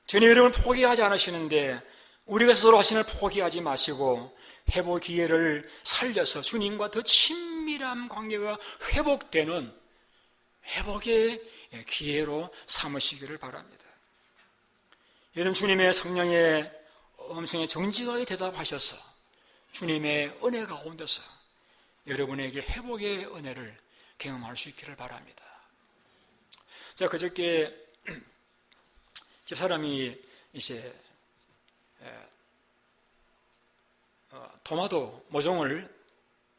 주님 여러분 포기하지 않으시는데 우리가 스스로 자신을 포기하지 마시고 회복 기회를 살려서 주님과 더 친밀한 관계가 회복되는 회복의 기회로 삼으시기를 바랍니다. 여러분 주님의 성령의 음성에 정직하게 대답하셔서 주님의 은혜 가운데서 여러분에게 회복의 은혜를 경험할 수 있기를 바랍니다. 제가 그저께 집사람이 이제 토마토 모종을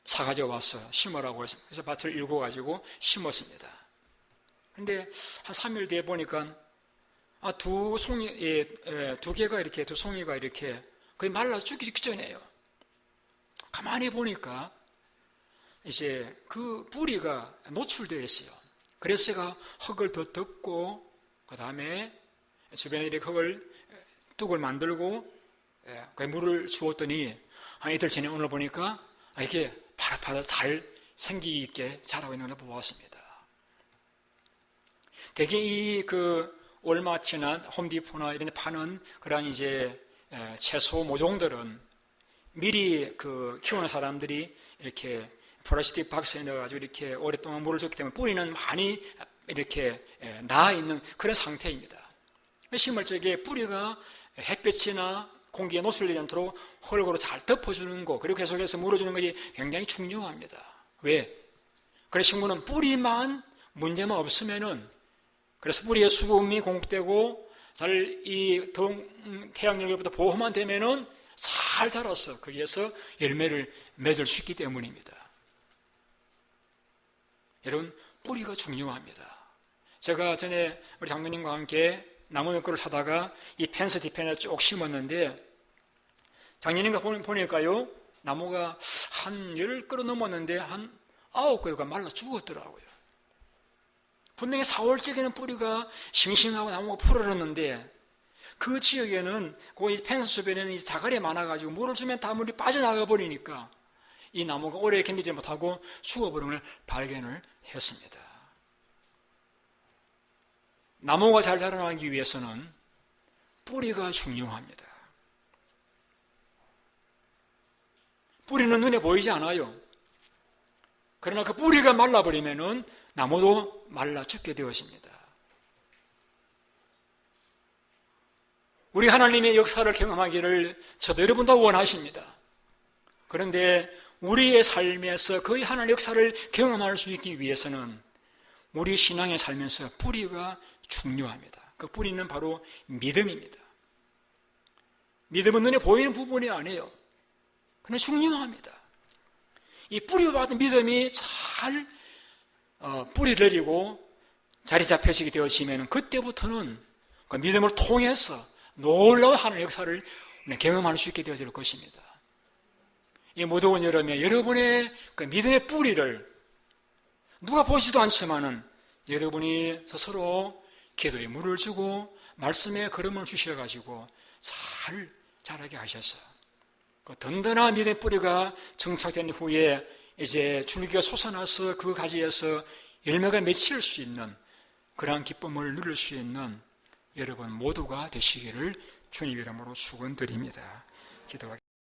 사가지고 와서 심으라고 해서 그래서 밭을 읽어가지고 심었습니다. 근데 한 3일 뒤에 보니까 두 개가 이렇게 두 송이가 이렇게 거의 말라 죽기 직전이에요. 가만히 보니까 이제 그 뿌리가 노출되어 있어요. 그래서 제가 흙을 더 덮고 그 다음에 주변에 이렇게 뚝을 만들고 물을 주었더니 한 이틀 전에 오늘 보니까 이게 파릇파릇 잘 생기 있게 자라고 있는 걸 보았습니다. 대개 이 월마트나 홈디포나 이런 데 파는 그런 이제 채소 모종들은 미리 키우는 사람들이 이렇게 플라스틱 박스에 넣어가지고 이렇게 오랫동안 물을 줬기 때문에 뿌리는 많이 이렇게 나아 있는 그런 상태입니다. 심을 적에 뿌리가 햇볕이나 공기에 노출되지 않도록 흙으로 잘 덮어주는 거 그리고 계속해서 물어주는 것이 굉장히 중요합니다. 왜? 그래서 식물은 뿌리만 문제만 없으면은 그래서 뿌리의 수분이 공급되고 잘 이 태양열로부터 보호만 되면은 잘 자라서 거기에서 열매를 맺을 수 있기 때문입니다. 여러분 뿌리가 중요합니다. 제가 전에 우리 장로님과 함께 나무 몇 그루를 사다가 이 펜스 뒤편에 쭉 심었는데 작년인가 보니까요 나무가 한 10그루 넘었는데 한 9그루가 말라 죽었더라고요. 분명히 4월쯤에는 뿌리가 싱싱하고 나무가 푸르렀는데 그 지역에는 그 펜스 주변에는 자갈이 많아가지고 물을 주면 다 물이 빠져나가 버리니까 이 나무가 오래 견디지 못하고 죽어버린 걸 발견을 했습니다. 나무가 잘 자라나기 위해서는 뿌리가 중요합니다. 뿌리는 눈에 보이지 않아요. 그러나 그 뿌리가 말라버리면은 나무도 말라 죽게 되었습니다. 우리 하나님의 역사를 경험하기를 저도 여러분도 원하십니다. 그런데 우리의 삶에서 거의 하나님의 역사를 경험할 수 있기 위해서는 우리 신앙에 살면서 뿌리가 중요합니다. 그 뿌리는 바로 믿음입니다. 믿음은 눈에 보이는 부분이 아니에요. 그러나 중요합니다. 이 뿌리받은 믿음이 잘 뿌리를 내리고 자리 잡혀지게 되어지면 그때부터는 그 믿음을 통해서 놀라운 하나님의 역사를 경험할 수 있게 되어질 것입니다. 이 무더운 여름에 여러분의 그 믿음의 뿌리를 누가 보지도 않지만은 여러분이 스스로 기도에 물을 주고 말씀에 걸음을 주셔가지고 잘 자라게 하셔서 그 든든한 믿음의 뿌리가 정착된 후에 이제 줄기가 솟아나서 그 가지에서 열매가 맺힐 수 있는 그러한 기쁨을 누릴 수 있는 여러분 모두가 되시기를 주님 이름으로 축원드립니다. 기도하겠습니다.